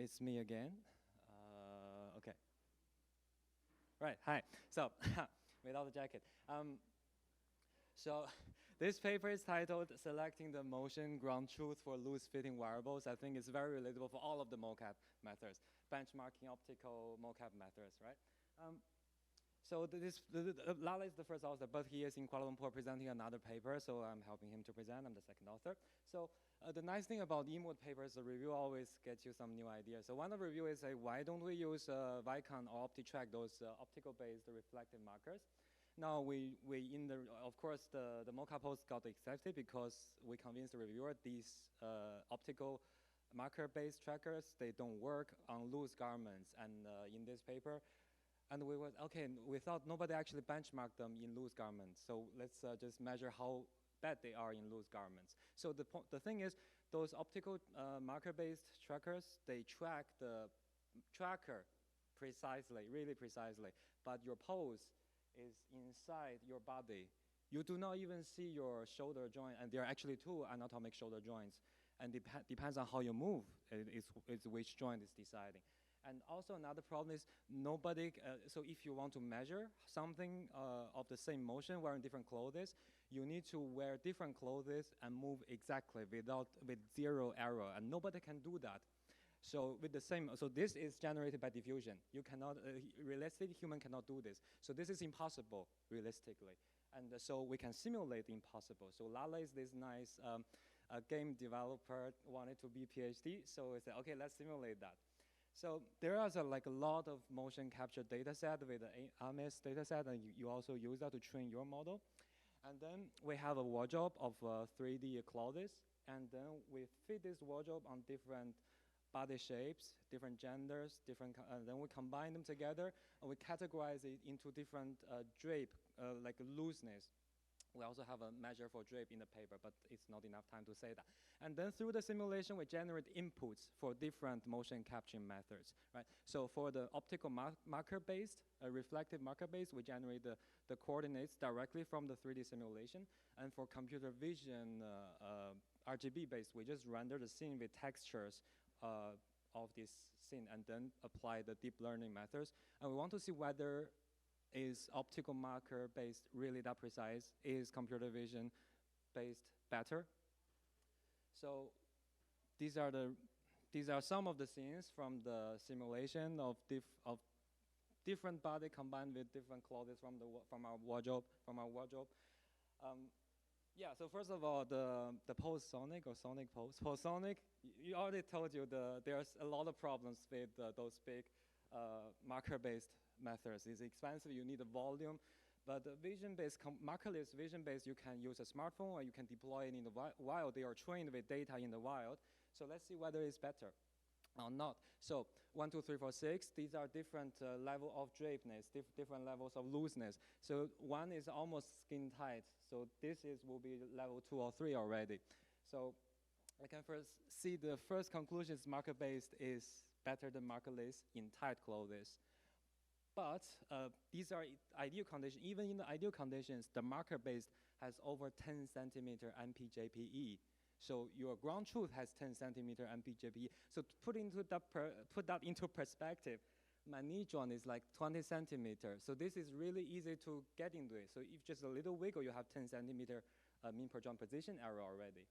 It's me again. Okay. Right, hi. So, without the jacket. So, this paper is titled Selecting the Motion Ground Truth for Loose-Fitting Wearables. I think it's very relatable for all of the MoCap methods, benchmarking optical MoCap methods, right? So Lala is the first author, but he is in Kuala Lumpur presenting another paper, so I'm helping him to present. I'm the second author. So the nice thing about EMOD papers, the review always gets you some new ideas. So one of the review is, why don't we use Vicon or OptiTrack, those optical-based reflective markers? Now of course, the MoCap post got accepted because we convinced the reviewer these optical marker-based trackers, they don't work on loose garments. And in this paper, and we were, okay, we thought nobody actually benchmarked them in loose garments. So let's just measure how bad they are in loose garments. So the thing is, those optical marker-based trackers, they track the tracker precisely, really precisely, but your pose is inside your body. You do not even see your shoulder joint, and there are actually two anatomic shoulder joints, and depends on how you move, it's which joint is deciding. And also another problem is nobody, so if you want to measure something of the same motion wearing different clothes, you need to wear different clothes and move exactly with zero error, and nobody can do that. So with the same, so this is generated by diffusion. You cannot, realistic human cannot do this. So this is impossible, realistically. And so we can simulate the impossible. So Lala is this nice game developer, wanted to be PhD, so we said, okay, let's simulate that. So there is a lot of motion capture data set with the AMIS data set, and you also use that to train your model. And then we have a wardrobe of 3D clothes, and then we fit this wardrobe on different body shapes, different genders, and then we combine them together, and we categorize it into different drape, like looseness. We also have a measure for drape in the paper, but it's not enough time to say that. And then through the simulation, we generate inputs for different motion capturing methods, right? So for the optical marker-based, reflective marker-based, we generate the coordinates directly from the 3D simulation. And for computer vision RGB-based, we just render the scene with textures of this scene and then apply the deep learning methods. And we want to see whether is optical marker based really that precise? Is computer vision based better? So these are some of the scenes from the simulation of different body combined with different clothes from our wardrobe. Yeah, so first of all, the pose-sonic or sonic pose. Pose-sonic, you already told you there's a lot of problems with those big marker-based methods. It's expensive, you need a volume, but the vision-based, markerless vision-based, you can use a smartphone or you can deploy it in the wild. They are trained with data in the wild. So let's see whether it's better or not. So 1, 2, 3, 4, 6, these are different level of drapeness, different levels of looseness. So one is almost skin tight. So this will be level 2 or 3 already. So I can first see the first conclusion is marker-based is better than markerless in tight clothes. But these are ideal conditions. Even in the ideal conditions, the marker-based has over 10 centimeter MPJPE. So your ground truth has 10 centimeter MPJPE. So to put that into perspective, my knee joint is like 20 centimeters. So this is really easy to get into it. So if just a little wiggle, you have 10 centimeter mean per joint position error already,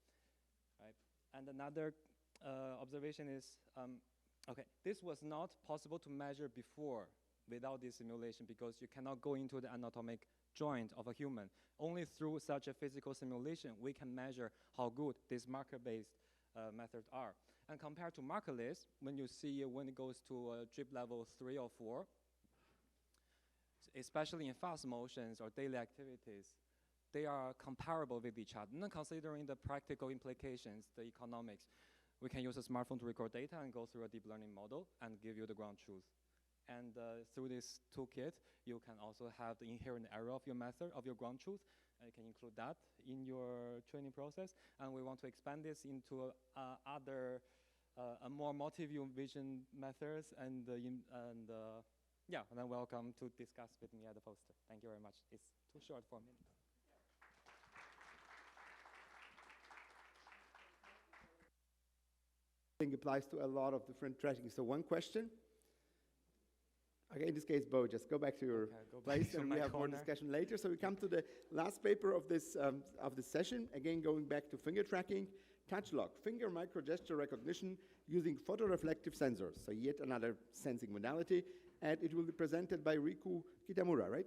right? And another observation is, okay, this was not possible to measure before without this simulation because you cannot go into the anatomic joint of a human. Only through such a physical simulation, we can measure how good these marker-based methods are. And compared to markerless, when it goes to drip level 3 or 4, especially in fast motions or daily activities, they are comparable with each other. Not considering the practical implications, the economics, we can use a smartphone to record data and go through a deep learning model and give you the ground truth. And through this toolkit, you can also have the inherent error of your method, of your ground truth. You can include that in your training process. And we want to expand this into other more multi-view vision methods. And yeah, and then welcome to discuss with me at the poster. Thank you very much. It's too short for me. think applies to a lot of different tracking. So one question. Okay, in this case, Bo, just go back to your place, and we have more discussion later. So we come to the last paper of this session. Again, going back to finger tracking, touch lock, finger micro gesture recognition using photoreflective sensors. So yet another sensing modality, and it will be presented by Riku Kitamura, right?